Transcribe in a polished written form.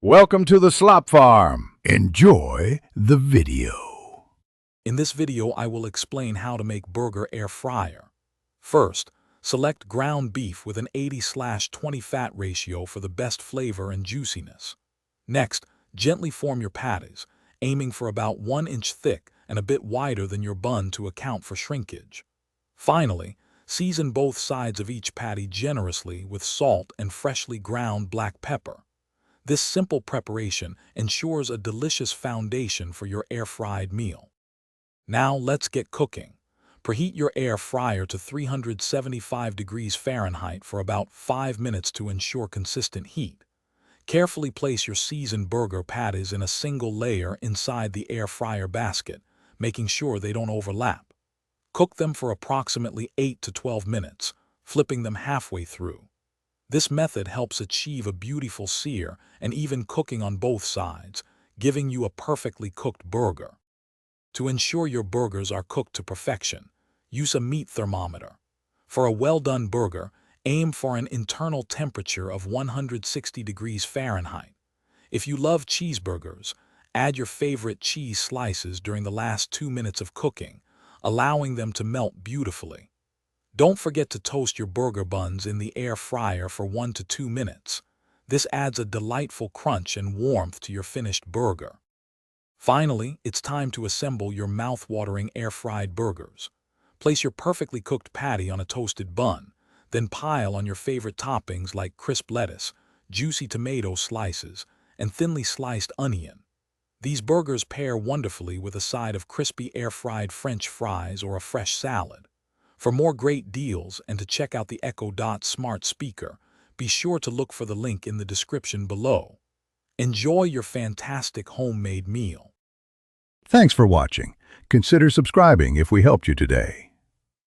Welcome to the Slop Farm. Enjoy the video. In this video, I will explain how to make burger air fryer. First, select ground beef with an 80/20 fat ratio for the best flavor and juiciness. Next, gently form your patties, aiming for about 1 inch thick and a bit wider than your bun to account for shrinkage. Finally, season both sides of each patty generously with salt and freshly ground black pepper. This simple preparation ensures a delicious foundation for your air-fried meal. Now let's get cooking. Preheat your air fryer to 375 degrees Fahrenheit for about 5 minutes to ensure consistent heat. Carefully place your seasoned burger patties in a single layer inside the air fryer basket, making sure they don't overlap. Cook them for approximately 8 to 12 minutes, flipping them halfway through. This method helps achieve a beautiful sear and even cooking on both sides, giving you a perfectly cooked burger. To ensure your burgers are cooked to perfection, use a meat thermometer. For a well-done burger, aim for an internal temperature of 160 degrees Fahrenheit. If you love cheeseburgers, add your favorite cheese slices during the last 2 minutes of cooking, allowing them to melt beautifully. Don't forget to toast your burger buns in the air fryer for 1 to 2 minutes. This adds a delightful crunch and warmth to your finished burger. Finally, it's time to assemble your mouth-watering air-fried burgers. Place your perfectly cooked patty on a toasted bun, then pile on your favorite toppings like crisp lettuce, juicy tomato slices, and thinly sliced onion. These burgers pair wonderfully with a side of crispy air-fried French fries or a fresh salad. For more great deals and to check out the Echo Dot smart speaker, be sure to look for the link in the description below. Enjoy your fantastic homemade meal. Thanks for watching. Consider subscribing if we helped you today.